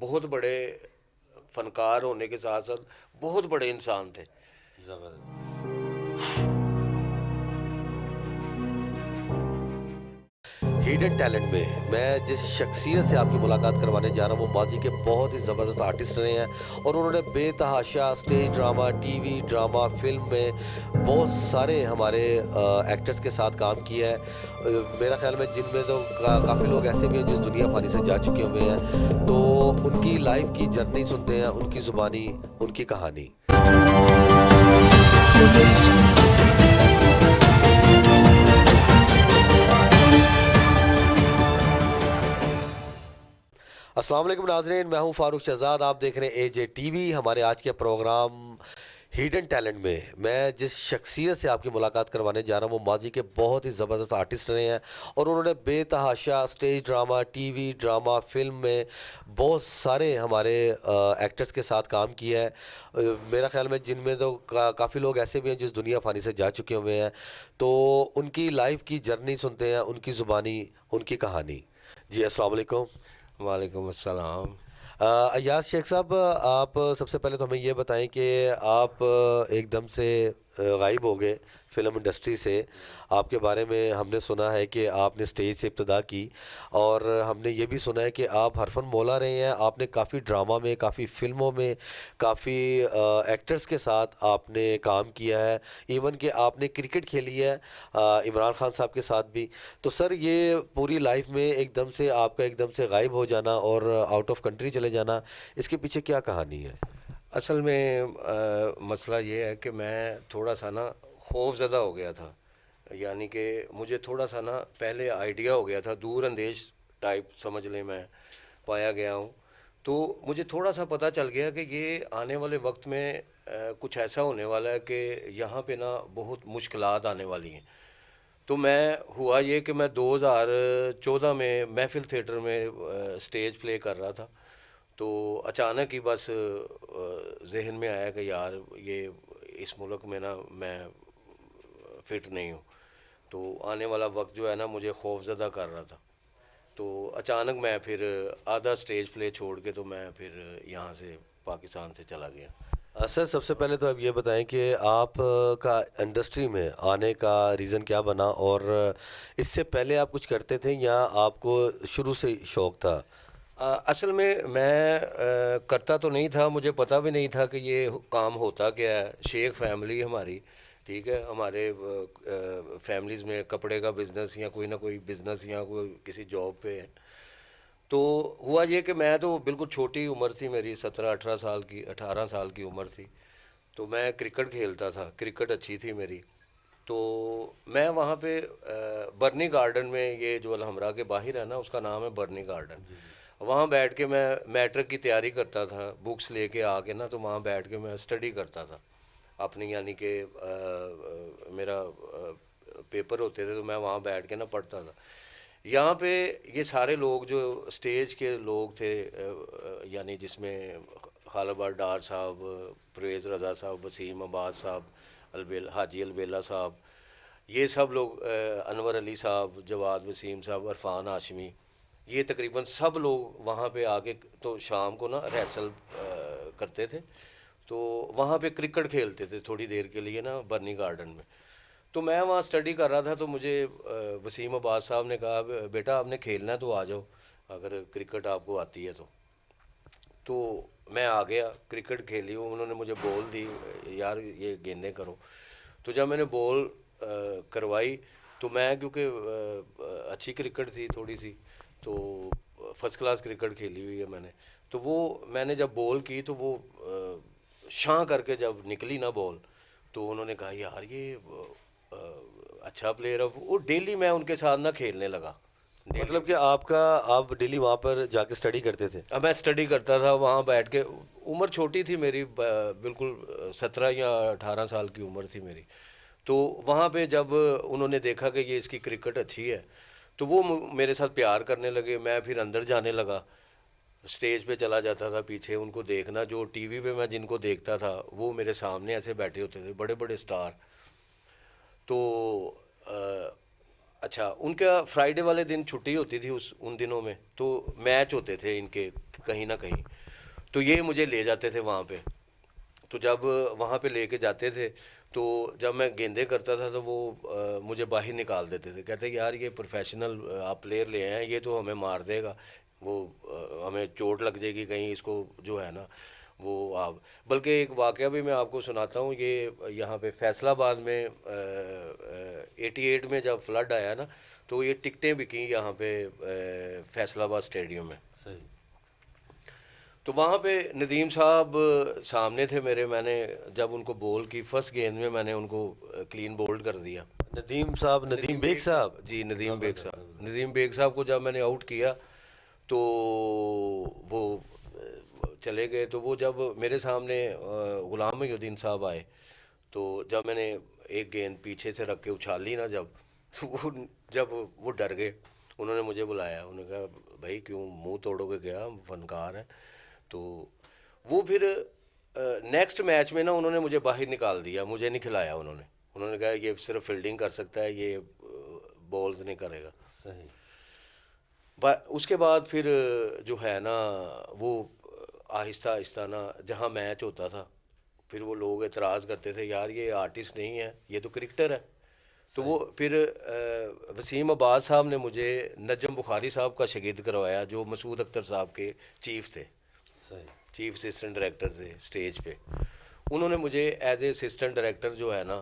بہت بڑے فنکار ہونے کے ساتھ ساتھ بہت بڑے انسان تھے. زبردست. ہیڈن ٹیلنٹ میں میں جس شخصیت سے آپ کی ملاقات کروانے جا رہا ہوں وہ ماضی کے بہت ہی زبردست آرٹسٹ رہے ہیں اور انہوں نے بے تحاشا stage drama, T V drama, film میں بہت سارے ہمارے ایکٹرز کے ساتھ کام کیا ہے. میرا خیال میں جن میں تو کافی لوگ ایسے بھی ہیں جس دنیا فانی سے جا چکے ہوئے ہیں. تو ان کی لائف کی جرنی سنتے ہیں، ان کی زبانی، ان کی کہانی. السلام علیکم ناظرین، میں ہوں فاروق شہزاد، آپ دیکھ رہے ہیں اے جے ٹی وی. ہمارے آج کے پروگرام ہیڈن ٹیلنٹ میں میں جس شخصیت سے آپ کی ملاقات کروانے جا رہا ہوں وہ ماضی کے بہت ہی زبردست آرٹسٹ رہے ہیں اور انہوں نے بے تحاشا stage drama, T V drama, film میں بہت سارے ہمارے ایکٹرز کے ساتھ کام کیا ہے. میرا خیال میں جن میں تو کافی لوگ ایسے بھی ہیں جس دنیا فانی سے جا چکے ہوئے ہیں. تو ان کی لائف کی جرنی سنتے ہیں، ان کی زبانی، ان کی کہانی. جی السلام علیکم. وعلیکم السلام. ایاز شیخ صاحب، آپ سب سے پہلے تو ہمیں یہ بتائیں کہ آپ ایک دم سے غائب ہو گئے فلم انڈسٹری سے. آپ کے بارے میں ہم نے سنا ہے کہ آپ نے اسٹیج سے ابتدا کی اور ہم نے یہ بھی سنا ہے کہ آپ حرفن مولا رہے ہیں. آپ نے کافی ڈرامہ میں، کافی فلموں میں، کافی ایکٹرز کے ساتھ آپ نے کام کیا ہے. ایون کہ آپ نے کرکٹ کھیلی ہے عمران خان صاحب کے ساتھ بھی. تو سر یہ پوری لائف میں ایک دم سے آپ کا ایک دم سے غائب ہو جانا اور آؤٹ آف کنٹری چلے جانا، اس کے پیچھے کیا کہانی ہے؟ اصل میں مسئلہ یہ ہے کہ میں تھوڑا سا نا خوف زدہ ہو گیا تھا. یعنی کہ مجھے تھوڑا سا نا پہلے آئیڈیا ہو گیا تھا، دور اندیش ٹائپ سمجھ لیں میں پایا گیا ہوں. تو مجھے تھوڑا سا پتہ چل گیا کہ یہ آنے والے وقت میں کچھ ایسا ہونے والا ہے کہ یہاں پہ نا بہت مشکلات آنے والی ہیں. تو میں ہوا یہ کہ میں 2014 میں محفل تھیٹر میں اسٹیج پلے کر رہا تھا. تو اچانک ہی بس ذہن میں آیا کہ یار یہ اس ملک میں نا میں فٹ نہیں ہوں. تو آنے والا وقت جو ہے نا مجھے خوف زدہ کر رہا تھا. تو اچانک میں پھر آدھا اسٹیج پلے چھوڑ کے تو میں پھر یہاں سے پاکستان سے چلا گیا. سر سب سے پہلے تو آپ یہ بتائیں کہ آپ کا انڈسٹری میں آنے کا ریزن کیا بنا، اور اس سے پہلے آپ کچھ کرتے تھے یا آپ کو شروع سے شوق تھا؟ اصل میں کرتا تو نہیں تھا، مجھے پتہ بھی نہیں تھا کہ یہ کام ہوتا کیا ہے. شیخ فیملی ہماری، ٹھیک ہے، ہمارے فیملیز میں کپڑے کا بزنس یا کوئی نہ کوئی بزنس یا کوئی کسی جاب پہ ہے. تو ہوا یہ کہ میں تو بالکل چھوٹی عمر تھی میری، 17-18 سال کی، 18 سال کی عمر تھی. تو میں کرکٹ کھیلتا تھا، کرکٹ اچھی تھی میری. تو میں وہاں پہ برنی گارڈن میں، یہ جو الحمرا کے باہر ہے نا اس کا نام ہے برنی گارڈن، وہاں بیٹھ کے میں میٹرک کی تیاری کرتا تھا. بکس لے کے آ کے نا تو وہاں بیٹھ کے میں اسٹڈی کرتا تھا اپنی. یعنی کہ میرا پیپر ہوتے تھے تو میں وہاں بیٹھ کے نا پڑھتا تھا. یہاں پہ یہ سارے لوگ جو اسٹیج کے لوگ تھے، یعنی جس میں خالبہ ڈار صاحب، پرویز رضا صاحب، وسیم عباس صاحب، حاجی البیلا صاحب، یہ سب لوگ، انور علی صاحب، جواد وسیم صاحب، عرفان ہاشمی، یہ تقریباً سب لوگ وہاں پہ آ کے تو شام کو نا ریہرسل کرتے تھے. تو وہاں پہ کرکٹ کھیلتے تھے تھوڑی دیر کے لیے نا برنی گارڈن میں. تو میں وہاں اسٹڈی کر رہا تھا تو مجھے وسیم عباس صاحب نے کہا بیٹا آپ نے کھیلنا ہے تو آ جاؤ اگر کرکٹ آپ کو آتی ہے تو. تو میں آ گیا، کرکٹ کھیلی ہوں. انہوں نے مجھے بال دی، یار یہ گیندیں کرو. تو جب میں نے بال کروائی تو میں، کیونکہ اچھی کرکٹ تھی تھوڑی سی، تو فرسٹ کلاس کرکٹ کھیلی ہوئی ہے میں نے. تو وہ میں نے جب بال کی تو وہ شاں کر کے جب نکلی نا بال، تو انہوں نے کہا یار یہ اچھا پلیئر ہے. وہ ڈیلی میں ان کے ساتھ نہ کھیلنے لگا ڈیلی. مطلب کہ آپ ڈیلی وہاں پر جا کے اسٹڈی کرتے تھے؟ اب میں اسٹڈی کرتا تھا وہاں بیٹھ کے. عمر چھوٹی تھی میری، بالکل 17 یا 18 سال کی عمر تھی میری. تو وہاں پہ جب انہوں نے دیکھا کہ یہ اس کی کرکٹ اچھی ہے تو وہ میرے ساتھ پیار کرنے لگے. میں پھر اندر جانے لگا، اسٹیج پہ چلا جاتا تھا پیچھے ان کو دیکھنا. جو ٹی وی پہ میں جن کو دیکھتا تھا وہ میرے سامنے ایسے بیٹھے ہوتے تھے، بڑے بڑے سٹار. تو اچھا ان کا فرائیڈے والے دن چھٹی ہوتی تھی ان دنوں میں، تو میچ ہوتے تھے ان کے کہیں نہ کہیں، تو یہ مجھے لے جاتے تھے وہاں پہ. تو جب وہاں پہ لے کے جاتے تھے تو جب میں گیندیں کرتا تھا تو وہ مجھے باہر نکال دیتے تھے، کہتے یار یہ پروفیشنل آپ پلیئر لے آئے ہیں، یہ تو ہمیں مار دے گا، وہ ہمیں چوٹ لگ جائے گی کہیں اس کو جو ہے نا وہ آپ. بلکہ ایک واقعہ بھی میں آپ کو سناتا ہوں، یہ یہاں پہ فیصل آباد میں 88 میں جب فلڈ آیا نا تو یہ ٹکٹیں بکیں یہاں پہ فیصل آباد اسٹیڈیم میں. صحیح. تو وہاں پہ ندیم صاحب سامنے تھے میرے، میں نے جب ان کو بول کی فرسٹ گیند میں میں نے ان کو کلین بولڈ کر دیا. ندیم صاحب، ندیم بیگ صاحب. جی ندیم بیگ صاحب، ندیم بیگ صاحب کو جب میں نے آؤٹ کیا تو وہ چلے گئے. تو وہ جب میرے سامنے غلام محی الدین صاحب آئے تو جب میں نے ایک گیند پیچھے سے رکھ کے اچھالی نا جب وہ ڈر گئے، انہوں نے مجھے بلایا، انہوں نے کہا بھائی کیوں منہ توڑو گے، کیا ہم فنکار ہیں. تو وہ پھر نیکسٹ میچ میں نا انہوں نے مجھے باہر نکال دیا، مجھے نہیں کھلایا. انہوں نے کہا یہ صرف فیلڈنگ کر سکتا ہے، یہ بولز نہیں کرے گا. صحیح. اس کے بعد پھر جو ہے نا وہ آہستہ آہستہ نا جہاں میچ ہوتا تھا پھر وہ لوگ اعتراض کرتے تھے یار یہ آرٹسٹ نہیں ہے، یہ تو کرکٹر ہے. تو وہ پھر وسیم عباس صاحب نے مجھے نجم بخاری صاحب کا شاگرد کروایا جو مسعود اختر صاحب کے چیف تھے، چیف اسسٹنٹ ڈائریکٹر تھے اسٹیج پہ. انہوں نے مجھے ایز اے اسسٹنٹ ڈائریکٹر جو ہے نا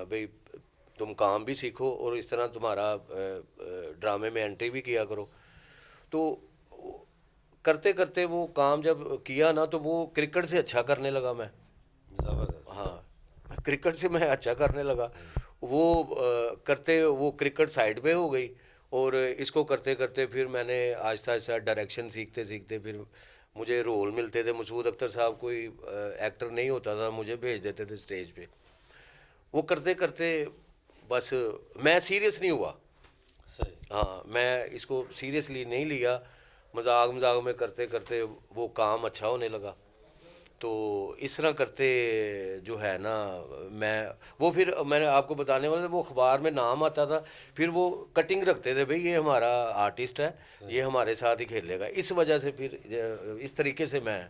بھئی تم کام بھی سیکھو اور اس طرح تمہارا ڈرامے میں انٹری بھی کیا کرو. تو کرتے کرتے وہ کام جب کیا نا تو وہ کرکٹ سے اچھا کرنے لگا میں. ہاں کرکٹ سے میں اچھا کرنے لگا. وہ کرتے وہ کرکٹ سائڈ پہ ہو گئی اور اس کو کرتے کرتے پھر میں نے آہستہ آہستہ ڈائریکشن سیکھتے سیکھتے پھر مجھے رول ملتے تھے. مسعود اختر صاحب کوئی ایکٹر نہیں ہوتا تھا، مجھے بھیج دیتے تھے اسٹیج پہ. وہ کرتے کرتے بس میں سیریس نہیں ہوا. ہاں میں اس کو سیریسلی نہیں لیا، مذاق مذاق میں کرتے کرتے وہ کام اچھا ہونے لگا. تو اس طرح کرتے جو ہے نا وہ پھر میں نے آپ کو بتانے والا تھا، وہ اخبار میں نام آتا تھا، پھر وہ کٹنگ رکھتے تھے بھئی یہ ہمارا آرٹسٹ ہے، یہ ہمارے ساتھ ہی کھیلے گا. اس وجہ سے پھر اس طریقے سے میں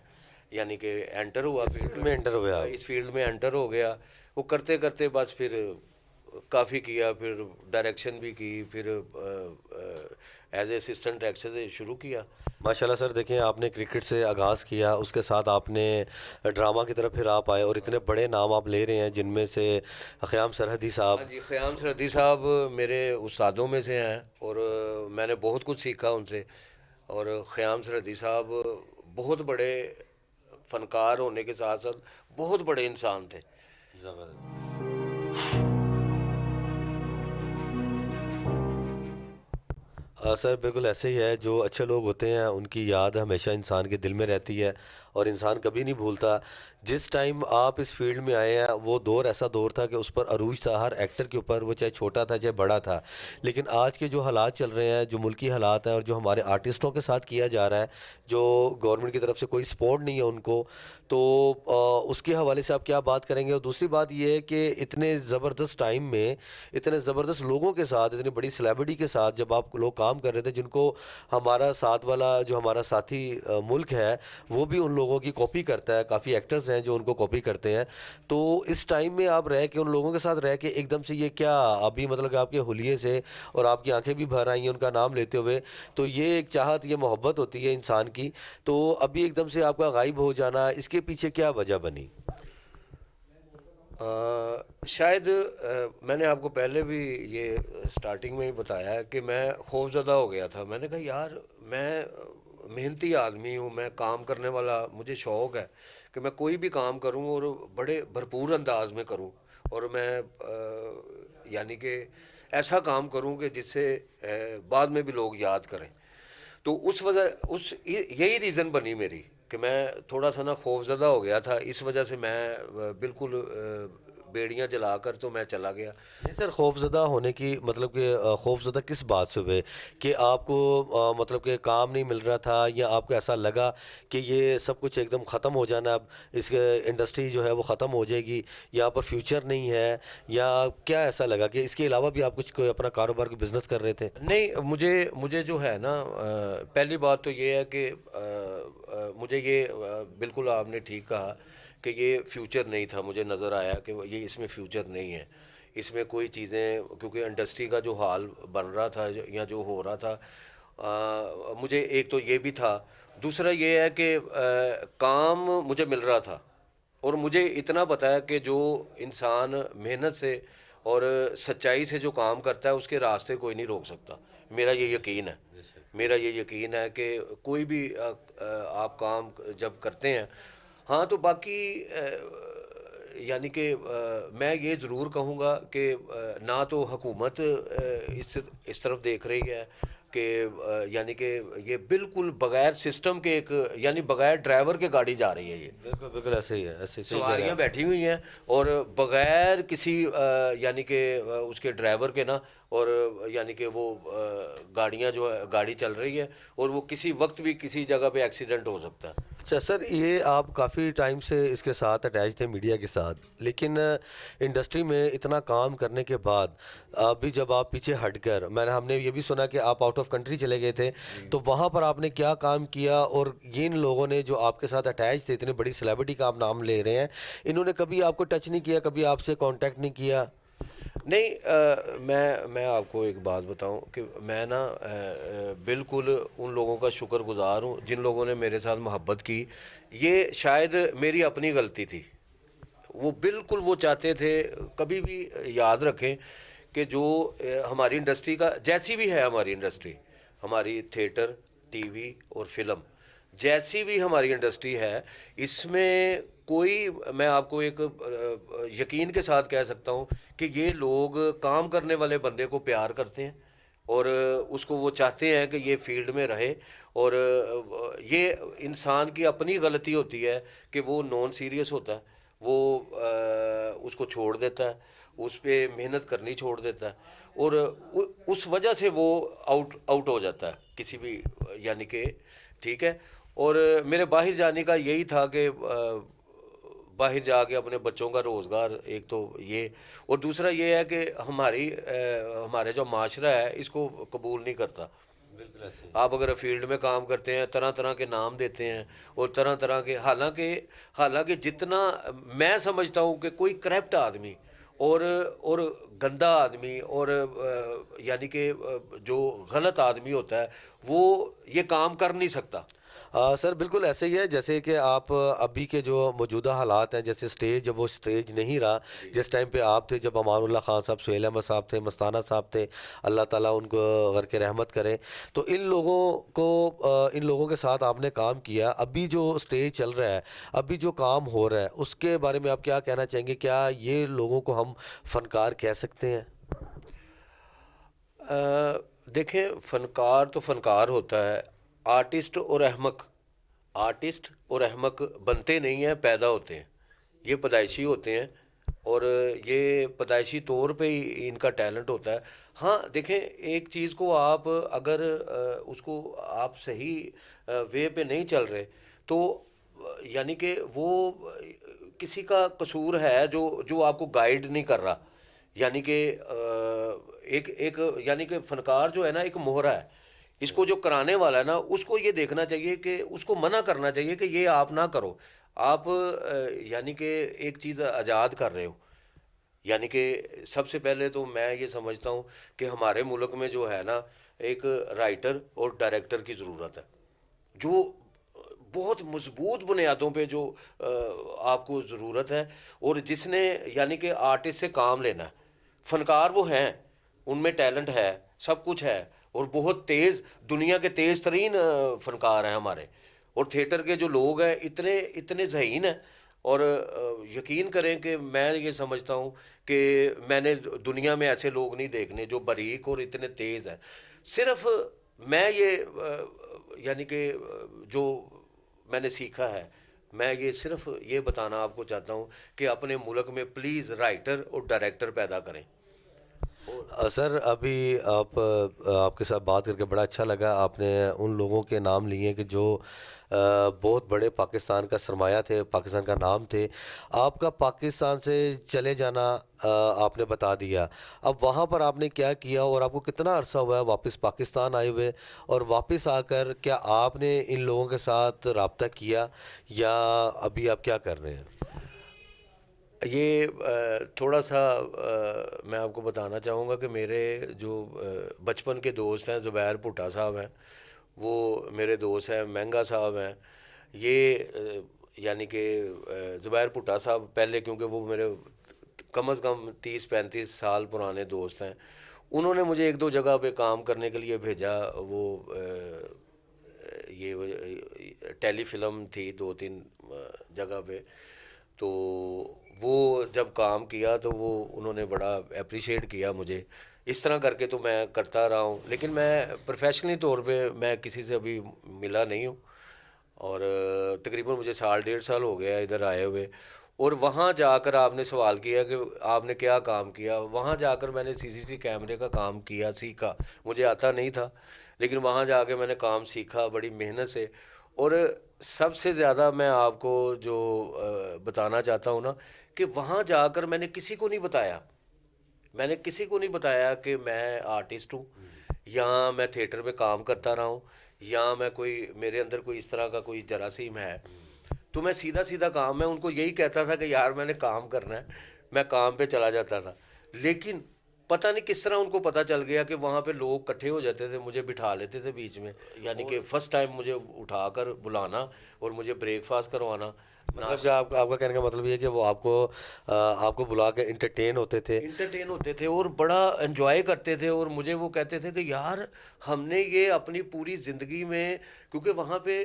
یعنی کہ انٹر ہوا فیلڈ میں، انٹر ہوا اس فیلڈ میں انٹر ہو گیا. وہ کرتے کرتے بس پھر کافی کیا، پھر ڈائریکشن بھی کی، پھر ایز اے اسسٹنٹ ڈائریکٹر سے شروع کیا. ماشاء اللہ سر، دیکھیں آپ نے کرکٹ سے آغاز کیا، اس کے ساتھ آپ نے ڈرامہ کی طرف پھر آپ آئے اور اتنے بڑے نام آپ لے رہے ہیں جن میں سے خیام سرحدی صاحب. ہاں جی، خیام سرحدی صاحب میرے استادوں میں سے ہیں اور میں نے بہت کچھ سیکھا ان سے. اور خیام سرحدی صاحب بہت بڑے فنکار ہونے کے ساتھ ساتھ بہت بڑے انسان تھے. سر بالکل ایسے ہی ہے، جو اچھے لوگ ہوتے ہیں ان کی یاد ہمیشہ انسان کے دل میں رہتی ہے اور انسان کبھی نہیں بھولتا. جس ٹائم آپ اس فیلڈ میں آئے ہیں وہ دور ایسا دور تھا کہ اس پر عروج تھا ہر ایکٹر کے اوپر، وہ چاہے چھوٹا تھا چاہے بڑا تھا. لیکن آج کے جو حالات چل رہے ہیں، جو ملکی حالات ہیں اور جو ہمارے آرٹسٹوں کے ساتھ کیا جا رہا ہے، جو گورنمنٹ کی طرف سے کوئی سپورٹ نہیں ہے ان کو، تو اس کے حوالے سے آپ کیا بات کریں گے؟ اور دوسری بات یہ ہے کہ اتنے زبردست ٹائم میں اتنے زبردست لوگوں کے ساتھ، اتنی بڑی سیلیبریٹی کے ساتھ جب آپ لوگ کام کر رہے تھے، جن کو ہمارا ساتھ والا جو ہمارا ساتھی ملک ہے وہ بھی ان لوگوں کی کاپی کرتا ہے، کافی ایکٹرز ہیں جو ان کو کاپی کرتے ہیں. تو اس ٹائم میں آپ رہ کے ان لوگوں کے ساتھ رہ کے ایک دم سے یہ کیا ابھی مطلب کہ آپ کے حلیے سے اور آپ کی آنکھیں بھی بھر آئی ہیں ان کا نام لیتے ہوئے، تو یہ ایک چاہت، یہ محبت ہوتی ہے انسان کی. تو ابھی ایک دم سے آپ کا غائب ہو جانا، اس کے پیچھے کیا وجہ بنی؟ شاید میں نے آپ کو پہلے بھی یہ سٹارٹنگ میں ہی بتایا ہے کہ میں خوف زدہ ہو گیا تھا. میں نے کہا یار میں محنتی آدمی ہوں، میں کام کرنے والا، مجھے شوق ہے کہ میں کوئی بھی کام کروں اور بڑے بھرپور انداز میں کروں اور میں یعنی کہ ایسا کام کروں کہ جس سے بعد میں بھی لوگ یاد کریں. تو یہی ریزن بنی میری کہ میں تھوڑا سا نا خوف زدہ ہو گیا تھا. اس وجہ سے میں بالکل بیڑیاں جلا کر تو میں چلا گیا. نہیں سر، خوف زدہ ہونے کی مطلب کہ خوف زدہ کس بات سے ہوئے کہ آپ کو مطلب کہ کام نہیں مل رہا تھا، یا آپ کو ایسا لگا کہ یہ سب کچھ ایک دم ختم ہو جانا، اب اس کے انڈسٹری جو ہے وہ ختم ہو جائے گی، یہاں پر فیوچر نہیں ہے، یا کیا ایسا لگا کہ اس کے علاوہ بھی آپ کچھ کوئی اپنا کاروبار کو بزنس کر رہے تھے؟ نہیں، مجھے جو ہے نا، پہلی بات تو یہ ہے کہ مجھے یہ بالکل آپ نے ٹھیک کہا کہ یہ فیوچر نہیں تھا. مجھے نظر آیا کہ یہ اس میں فیوچر نہیں ہے، اس میں کوئی چیزیں، کیونکہ انڈسٹری کا جو حال بن رہا تھا یا جو ہو رہا تھا، مجھے ایک تو یہ بھی تھا. دوسرا یہ ہے کہ کام مجھے مل رہا تھا، اور مجھے اتنا پتا ہے کہ جو انسان محنت سے اور سچائی سے جو کام کرتا ہے اس کے راستے کوئی نہیں روک سکتا. میرا یہ یقین ہے، میرا یہ یقین ہے کہ کوئی بھی آپ کام جب کرتے ہیں. ہاں تو باقی یعنی کہ میں یہ ضرور کہوں گا کہ نہ تو حکومت اس طرف دیکھ رہی ہے کہ یعنی کہ یہ بالکل بغیر سسٹم کے ایک، یعنی بغیر ڈرائیور کے گاڑی جا رہی ہے. یہ بالکل بالکل ایسے ہی ہے، ایسے صحیح کہہ رہے ہیں سواریاں آپ۔ بیٹھی ہوئی ہیں اور بغیر کسی یعنی کہ اس کے ڈرائیور کے نا، اور یعنی کہ وہ گاڑیاں جو ہے، گاڑی چل رہی ہے اور وہ کسی وقت بھی کسی جگہ پہ ایکسیڈنٹ ہو سکتا ہے. اچھا سر، یہ آپ کافی ٹائم سے اس کے ساتھ اٹیچ تھے، میڈیا کے ساتھ، لیکن انڈسٹری میں اتنا کام کرنے کے بعد ابھی جب آپ پیچھے ہٹ کر، ہم نے یہ بھی سنا کہ آپ آؤٹ آف کنٹری چلے گئے تھے، تو وہاں پر آپ نے کیا کام کیا، اور ان لوگوں نے جو آپ کے ساتھ اٹیچ تھے، اتنے بڑی سیلیبریٹی کا آپ نام لے رہے ہیں، انہوں نے کبھی آپ کو ٹچ نہیں کیا، کبھی آپ سے کانٹیکٹ نہیں کیا؟ نہیں، میں آپ کو ایک بات بتاؤں کہ میں نا بالکل ان لوگوں کا شکر گزار ہوں جن لوگوں نے میرے ساتھ محبت کی. یہ شاید میری اپنی غلطی تھی. وہ بالکل وہ چاہتے تھے، کبھی بھی یاد رکھیں کہ جو ہماری انڈسٹری کا جیسی بھی ہے، ہماری انڈسٹری، ہماری تھیٹر، ٹی وی اور فلم، جیسی بھی ہماری انڈسٹری ہے، اس میں کوئی، میں آپ کو ایک یقین کے ساتھ کہہ سکتا ہوں کہ یہ لوگ کام کرنے والے بندے کو پیار کرتے ہیں اور اس کو وہ چاہتے ہیں کہ یہ فیلڈ میں رہے. اور یہ انسان کی اپنی غلطی ہوتی ہے کہ وہ نان سیریس ہوتا ہے، وہ اس کو چھوڑ دیتا ہے، اس پہ محنت کرنی چھوڑ دیتا ہے، اور اس وجہ سے وہ آؤٹ ہو جاتا ہے کسی بھی، یعنی کہ ٹھیک ہے. اور میرے باہر جانے کا یہی تھا کہ باہر جا کے اپنے بچوں کا روزگار، ایک تو یہ، اور دوسرا یہ ہے کہ ہمارے جو معاشرہ ہے اس کو قبول نہیں کرتا. بالکل ایسے ہی. آپ اگر فیلڈ میں کام کرتے ہیں، طرح طرح کے نام دیتے ہیں اور طرح طرح کے، حالانکہ جتنا میں سمجھتا ہوں کہ کوئی کرپٹ آدمی اور گندا آدمی اور یعنی کہ جو غلط آدمی ہوتا ہے وہ یہ کام کر نہیں سکتا. سر بالکل ایسے ہی ہے، جیسے کہ آپ ابھی کے جو موجودہ حالات ہیں، جیسے سٹیج، جب وہ سٹیج نہیں رہا جس ٹائم پہ آپ تھے، جب امان اللہ خان صاحب، سہیل احمد صاحب تھے، مستانہ صاحب تھے، اللہ تعالیٰ ان کو غرق رحمت کرے، تو ان لوگوں کے ساتھ آپ نے کام کیا. ابھی جو سٹیج چل رہا ہے، ابھی جو کام ہو رہا ہے، اس کے بارے میں آپ کیا کہنا چاہیں گے؟ کیا یہ لوگوں کو ہم فنکار کہہ سکتے ہیں؟ دیکھیں، فنکار تو فنکار ہوتا ہے. آرٹسٹ اور احمق بنتے نہیں ہیں، پیدا ہوتے ہیں. یہ پیدائشی ہوتے ہیں اور یہ پیدائشی طور پہ ہی ان کا ٹیلنٹ ہوتا ہے. ہاں دیکھیں، ایک چیز کو آپ اگر اس کو آپ صحیح وے پہ نہیں چل رہے تو یعنی کہ وہ کسی کا قصور ہے جو آپ کو گائیڈ نہیں کر رہا. یعنی کہ ایک یعنی کہ فنکار جو ہے نا، ایک مہرہ ہے. اس کو جو کرانے والا ہے نا، اس کو یہ دیکھنا چاہیے کہ اس کو منع کرنا چاہیے کہ یہ آپ نہ کرو. آپ یعنی کہ ایک چیز ایجاد کر رہے ہو. یعنی کہ سب سے پہلے تو میں یہ سمجھتا ہوں کہ ہمارے ملک میں جو ہے نا، ایک رائٹر اور ڈائریکٹر کی ضرورت ہے، جو بہت مضبوط بنیادوں پہ جو آپ کو ضرورت ہے، اور جس نے یعنی کہ آرٹسٹ سے کام لینا ہے. فنکار وہ ہیں، ان میں ٹیلنٹ ہے، سب کچھ ہے، اور بہت تیز، دنیا کے تیز ترین فنکار ہیں ہمارے. اور تھیٹر کے جو لوگ ہیں اتنے ذہین ہیں. اور یقین کریں کہ میں یہ سمجھتا ہوں کہ میں نے دنیا میں ایسے لوگ نہیں دیکھنے جو باریک اور اتنے تیز ہیں. صرف میں یہ یعنی کہ جو میں نے سیکھا ہے میں یہ صرف یہ بتانا آپ کو چاہتا ہوں کہ اپنے ملک میں پلیز رائٹر اور ڈائریکٹر پیدا کریں. سر ابھی آپ کے ساتھ بات کر کے بڑا اچھا لگا. آپ نے ان لوگوں کے نام لیے کہ جو بہت بڑے پاکستان کا سرمایہ تھے, پاکستان کا نام تھے. آپ کا پاکستان سے چلے جانا آپ نے بتا دیا. اب وہاں پر آپ نے کیا کیا اور آپ کو کتنا عرصہ ہوا ہے واپس پاکستان آئے ہوئے, اور واپس آ کر کیا آپ نے ان لوگوں کے ساتھ رابطہ کیا یا ابھی آپ کیا کر رہے ہیں؟ یہ تھوڑا سا میں آپ کو بتانا چاہوں گا کہ میرے جو بچپن کے دوست ہیں, زبیر بھٹا صاحب ہیں, وہ میرے دوست ہیں. مہنگا صاحب ہیں. یہ یعنی کہ زبیر بھٹا صاحب پہلے, کیونکہ وہ میرے کم از کم 30-35 سال پرانے دوست ہیں, انہوں نے مجھے ایک دو جگہ پہ کام کرنے کے لیے بھیجا. وہ یہ ٹیلی فلم تھی 2-3 جگہ پہ. تو وہ جب کام کیا تو وہ انہوں نے بڑا اپریشیٹ کیا مجھے. اس طرح کر کے تو میں کرتا رہا ہوں, لیکن میں پروفیشنلی طور پہ میں کسی سے ابھی ملا نہیں ہوں. اور تقریباً مجھے 1.5 سال ہو گیا ادھر آئے ہوئے. اور وہاں جا کر آپ نے سوال کیا کہ آپ نے کیا کام کیا, وہاں جا کر میں نے CCTV کیمرے کا کام کیا, سیکھا. مجھے آتا نہیں تھا, لیکن وہاں جا کے میں نے کام سیکھا بڑی محنت سے. اور سب سے زیادہ میں آپ کو جو بتانا چاہتا ہوں نا, کہ وہاں جا کر میں نے کسی کو نہیں بتایا, میں نے کسی کو نہیں بتایا کہ میں آرٹسٹ ہوں, یا میں تھیٹر پہ کام کرتا رہا ہوں, یا میں کوئی میرے اندر کوئی اس طرح کا کوئی جراثیم ہے. تو میں سیدھا سیدھا کام, میں ان کو یہی کہتا تھا کہ یار میں نے کام کرنا ہے, میں کام پہ چلا جاتا تھا. لیکن پتہ نہیں کس طرح ان کو پتہ چل گیا کہ وہاں پہ لوگ اکٹھے ہو جاتے تھے, مجھے بٹھا لیتے تھے بیچ میں. یعنی کہ فرسٹ ٹائم مجھے اٹھا کر بلانا اور مجھے بریک فاسٹ کروانا. مطلب کہ آپ کا کہنے کا مطلب یہ ہے کہ وہ آپ کو بلا کے انٹرٹین ہوتے تھے اور بڑا انجوائے کرتے تھے. اور مجھے وہ کہتے تھے کہ یار ہم نے یہ اپنی پوری زندگی میں, کیونکہ وہاں پہ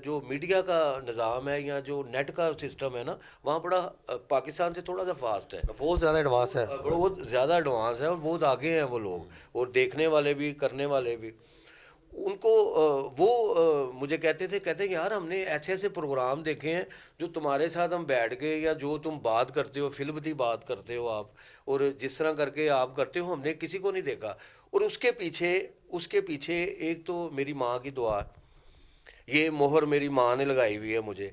جو میڈیا کا نظام ہے یا جو نیٹ کا سسٹم ہے نا, وہاں بڑا پاکستان سے تھوڑا سا فاسٹ ہے, بہت زیادہ ایڈوانس ہے. بہت زیادہ ایڈوانس ہے اور بہت آگے ہیں وہ لوگ, اور دیکھنے والے بھی کرنے والے بھی. ان کو وہ مجھے کہتے ہیں یار ہم نے ایسے ایسے پروگرام دیکھے ہیں جو تمہارے ساتھ ہم بیٹھ گئے, یا جو تم بات کرتے ہو, فلم کی بات کرتے ہو آپ, اور جس طرح کر کے آپ کرتے ہو, ہم نے کسی کو نہیں دیکھا. اور اس کے پیچھے ایک تو میری ماں کی دعا, یہ مہر میری ماں نے لگائی ہوئی ہے مجھے,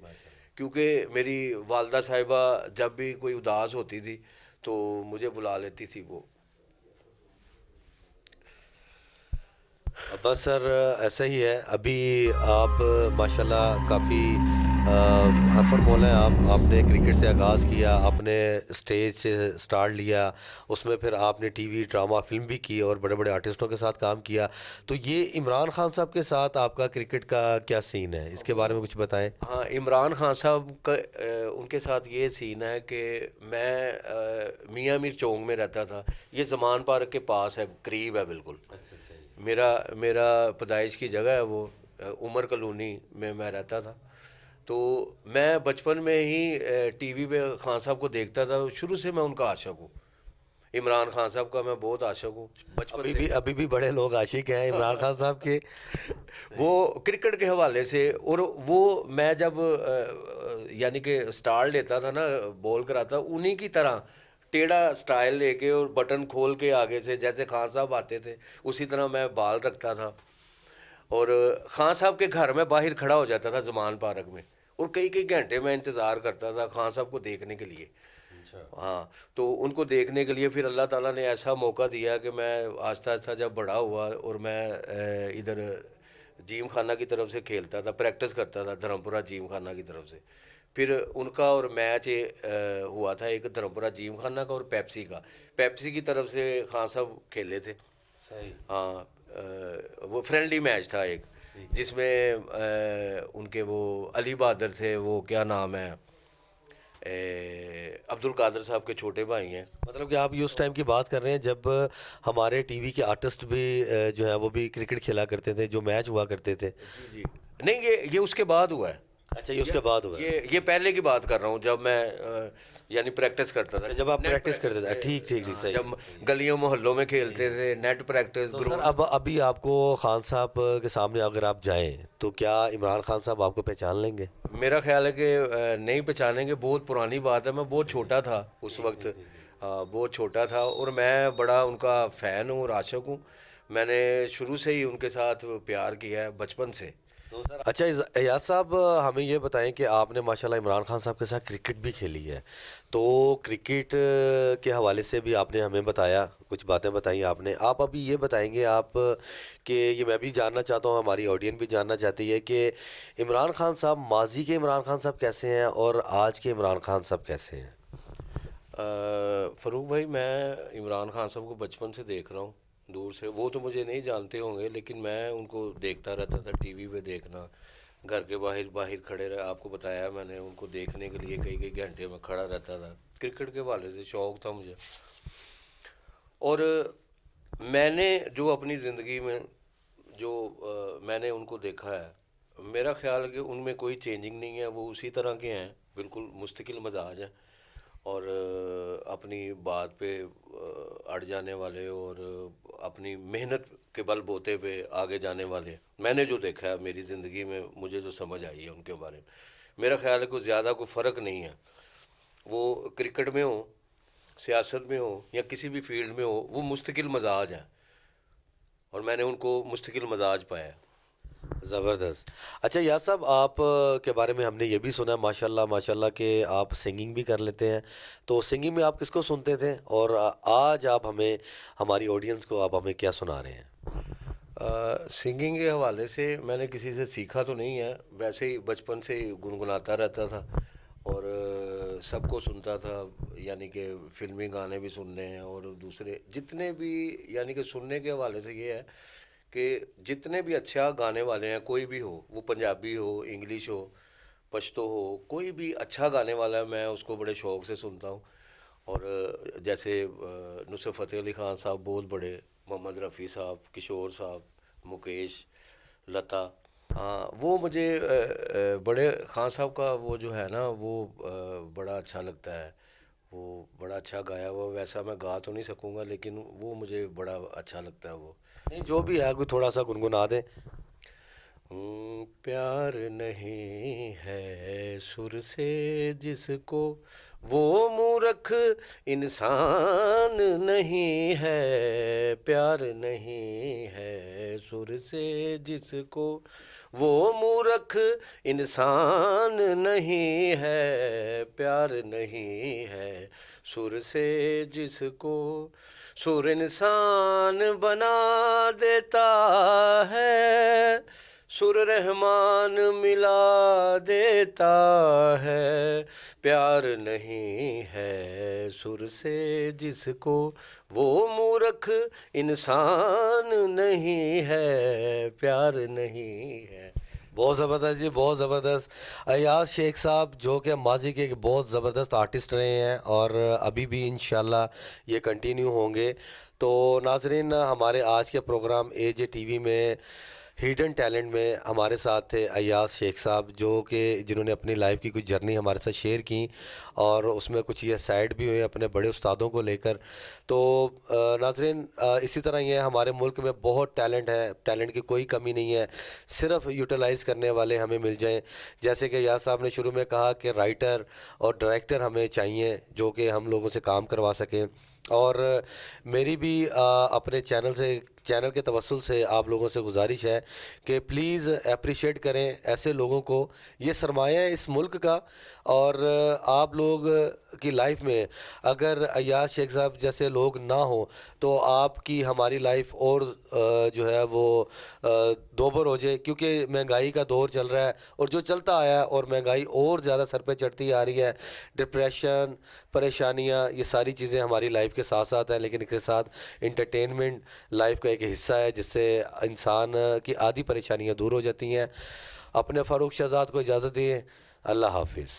کیونکہ میری والدہ صاحبہ جب بھی کوئی اداس ہوتی تھی تو مجھے بلا لیتی تھی وہ. بس سر ایسا ہی ہے. ابھی آپ ماشاءاللہ کافی حرفر مولا ہیں. آپ نے کرکٹ سے آغاز کیا, آپ نے اسٹیج سے سٹارٹ لیا, اس میں پھر آپ نے ٹی وی ڈرامہ فلم بھی کی اور بڑے بڑے آرٹسٹوں کے ساتھ کام کیا. تو یہ عمران خان صاحب کے ساتھ آپ کا کرکٹ کا کیا سین ہے, اس کے بارے میں کچھ بتائیں. ہاں, عمران خان صاحب کا ان کے ساتھ یہ سین ہے کہ میں میاں میر چونک میں رہتا تھا. یہ زمان پارک کے پاس ہے, قریب ہے بالکل. میرا پیدائش کی جگہ ہے وہ, عمر کالونی میں میں رہتا تھا. تو میں بچپن میں ہی ٹی وی پہ خان صاحب کو دیکھتا تھا. شروع سے میں ان کا عاشق ہوں, عمران خان صاحب کا میں بہت عاشق ہوں بچپن سے. ابھی بھی بڑے لوگ عاشق ہیں عمران خان صاحب کے. وہ کرکٹ کے حوالے سے, اور وہ میں جب یعنی کہ سٹار لیتا تھا نا, بول کراتا, انہی کی طرح ٹیڑھا سٹائل لے کے اور بٹن کھول کے آگے سے, جیسے خان صاحب آتے تھے اسی طرح میں بال رکھتا تھا. اور خان صاحب کے گھر میں باہر کھڑا ہو جاتا تھا زمان پارک میں, اور کئی گھنٹے میں انتظار کرتا تھا خان صاحب کو دیکھنے کے لیے. ہاں, تو ان کو دیکھنے کے لیے پھر اللہ تعالیٰ نے ایسا موقع دیا کہ میں آہستہ آہستہ جب بڑا ہوا, اور میں ادھر جیم خانہ کی طرف سے کھیلتا تھا, پریکٹس کرتا تھا دھرمپورہ جیم خانہ کی طرف سے. پھر ان کا اور میچ ہوا تھا ایک دھرمپورہ جیم خانہ کا اور پیپسی کا. پیپسی کی طرف سے خان صاحب کھیلے تھے. ہاں, وہ فرینڈلی میچ تھا ایک, جس میں ان کے وہ علی بہادر تھے, وہ کیا نام ہے, عبد القادر صاحب کے چھوٹے بھائی ہیں. مطلب کہ آپ یہ اس ٹائم کی بات کر رہے ہیں جب ہمارے ٹی وی کے آرٹسٹ بھی جو ہیں وہ بھی کرکٹ کھیلا کرتے تھے, جو میچ ہوا کرتے تھے. جی نہیں, یہ اس کے بعد ہوا ہے. اچھا یہ اس کے بعد ہوا ہے؟ یہ پہلے کی بات کر رہا ہوں جب میں یعنی پریکٹس کرتا تھا. جب آپ پریکٹس کرتے تھے، ٹھیک ٹھیک ٹھیک، صحیح. جب گلیوں محلوں میں کھیلتے تھے، نیٹ پریکٹس. تو سر ابھی آپ کو خان صاحب کے سامنے اگر آپ جائیں تو کیا عمران خان صاحب آپ کو پہچان لیں گے؟ میرا خیال ہے کہ نہیں پہچانیں گے. بہت پرانی بات ہے، میں بہت چھوٹا تھا اس وقت. بہت چھوٹا تھا اور میں بڑا ان کا فین ہوں اور عاشق ہوں. میں نے شروع سے ہی ان کے ساتھ پیار کیا ہے بچپن سے. تو سر اچھا ایاز صاحب ہمیں یہ بتائیں کہ آپ نے ماشاءاللہ عمران خان صاحب کے ساتھ کرکٹ بھی کھیلی ہے، تو کرکٹ کے حوالے سے بھی آپ نے ہمیں بتایا، کچھ باتیں بتائیں آپ نے. آپ ابھی یہ بتائیں گے آپ کہ یہ میں بھی جاننا چاہتا ہوں، ہماری آڈینس بھی جاننا چاہتی ہے کہ عمران خان صاحب ماضی کے عمران خان صاحب کیسے ہیں اور آج کے عمران خان صاحب کیسے ہیں؟ فاروق بھائی، میں عمران خان صاحب کو بچپن سے دیکھ رہا ہوں دور سے. وہ تو مجھے نہیں جانتے ہوں گے لیکن میں ان کو دیکھتا رہتا تھا ٹی وی پہ. دیکھنا گھر کے باہر کھڑے رہے. آپ کو بتایا میں نے ان کو دیکھنے کے لیے کئی گھنٹے میں کھڑا رہتا تھا. کرکٹ کے حوالے سے شوق تھا مجھے. اور میں نے جو اپنی زندگی میں جو میں نے ان کو دیکھا ہے، میرا خیال ہے کہ ان میں کوئی چینجنگ نہیں ہے. وہ اسی طرح کے ہیں، بالکل مستقل مزاج ہیں اور اپنی بات پہ اڑ جانے والے اور اپنی محنت کے بل بوتے پہ آگے جانے والے. میں نے جو دیکھا ہے میری زندگی میں، مجھے جو سمجھ آئی ہے ان کے بارے میں، میرا خیال ہے کوئی زیادہ کوئی فرق نہیں ہے. وہ کرکٹ میں ہو، سیاست میں ہو یا کسی بھی فیلڈ میں ہو، وہ مستقل مزاج ہیں اور میں نے ان کو مستقل مزاج پایا. زبردست. اچھا یاد صاحب آپ کے بارے میں ہم نے یہ بھی سنا ہے ماشاءاللہ کہ آپ سنگنگ بھی کر لیتے ہیں، تو سنگنگ میں آپ کس کو سنتے تھے اور آج آپ ہمیں، ہماری آڈینس کو آپ ہمیں کیا سنا رہے ہیں؟ سنگنگ کے حوالے سے میں نے کسی سے سیکھا تو نہیں ہے، ویسے ہی بچپن سے ہی گنگناتا رہتا تھا اور سب کو سنتا تھا. یعنی کہ فلمی گانے بھی سننے ہیں اور دوسرے جتنے بھی، یعنی کہ سننے کے حوالے سے یہ ہے کہ جتنے بھی اچھا گانے والے ہیں، کوئی بھی ہو، وہ پنجابی ہو، انگلش ہو، پشتو ہو، کوئی بھی اچھا گانے والا ہے میں اس کو بڑے شوق سے سنتا ہوں. اور جیسے نصرت فتح علی خان صاحب بہت بڑے، محمد رفیع صاحب، کشور صاحب، مکیش، لتا. ہاں وہ مجھے بڑے خان صاحب کا وہ جو ہے نا وہ بڑا اچھا لگتا ہے. وہ بڑا اچھا گایا ہوا. ویسا میں گا تو نہیں سکوں گا لیکن وہ مجھے بڑا اچھا لگتا ہے. وہ نہیں جو بھی ہے کوئی تھوڑا سا گنگنا دیں. پیار نہیں ہے سر سے جس کو، وہ مورکھ انسان نہیں ہے. پیار نہیں ہے سر سے جس کو، وہ مورکھ انسان نہیں ہے. پیار نہیں ہے سر سے جس کو، سر انسان بنا دیتا ہے، سر رحمان ملا دیتا ہے. پیار نہیں ہے سر سے جس کو، وہ مورکھ انسان نہیں ہے. پیار نہیں ہے. بہت زبردست جی، بہت زبردست. ایاز شیخ صاحب جو کہ ماضی کے ایک بہت زبردست آرٹسٹ رہے ہیں اور ابھی بھی انشاءاللہ یہ کنٹینیو ہوں گے. تو ناظرین، ہمارے آج کے پروگرام اے جے ٹی وی میں ہیڈن ٹیلنٹ میں ہمارے ساتھ تھے ایاز شیخ صاحب، جو کہ جنہوں نے اپنی لائف کی کچھ جرنی ہمارے ساتھ شیئر کی اور اس میں کچھ یہ سائڈ بھی ہوئے اپنے بڑے استادوں کو لے کر. تو ناظرین، اسی طرح یہ ہمارے ملک میں بہت ٹیلنٹ ہے، ٹیلنٹ کی کوئی کمی نہیں ہے، صرف یوٹیلائز کرنے والے ہمیں مل جائیں. جیسے کہ ایاز صاحب نے شروع میں کہا کہ رائٹر اور ڈائریکٹر ہمیں چاہیے جو کہ ہم لوگوں سے کام کروا سکیں. اور میری بھی اپنے چینل کے توسل سے آپ لوگوں سے گزارش ہے کہ پلیز اپریشیٹ کریں ایسے لوگوں کو. یہ سرمایہ ہے اس ملک کا، اور آپ لوگ کی لائف میں اگر ایاز شیخ صاحب جیسے لوگ نہ ہوں تو آپ کی ہماری لائف اور جو ہے وہ دوبر ہو جائے، کیونکہ مہنگائی کا دور چل رہا ہے اور جو چلتا آیا ہے اور مہنگائی اور زیادہ سر پہ چڑھتی آ رہی ہے. ڈپریشن، پریشانیاں، یہ ساری چیزیں ہماری لائف کے ساتھ ساتھ ہیں، لیکن اس کے ساتھ انٹرٹینمنٹ لائف کا ایک حصہ ہے جس سے انسان کی آدھی پریشانیاں دور ہو جاتی ہیں. اپنے فاروق شہزاد کو اجازت دیں. اللہ حافظ.